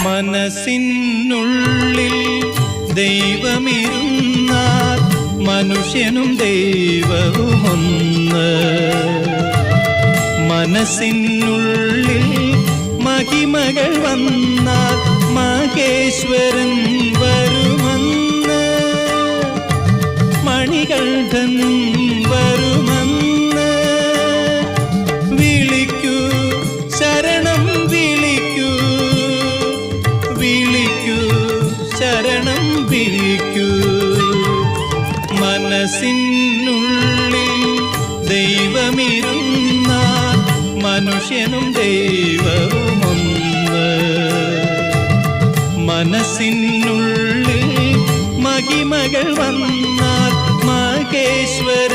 മനസ്സിനുള്ളിൽ ദൈവമിരുന്നാൽ മനുഷ്യനും ദൈവവും ഒന്ന്. മനസ്സിനുള്ളിൽ മഹിമകൾ വന്നാൽ മഹേശ്വരൻ വരുമെന്ന്. മണികണ്ഠൻ വരുമെന്ന്. വിളിക്കൂ, ശരണം വിളിക്കൂ, വിളിക്കൂ, ശരണം വിളിക്കൂ. മനസ്സിനുള്ളിൽ ദൈവമിരുന്നാൽ മനുഷ്യനും ദൈവവുമൊന്ന്. മനസ്സിനുള്ളിൽ മഹിമകൾ വന്നാൽ മഹേശ്വരൻ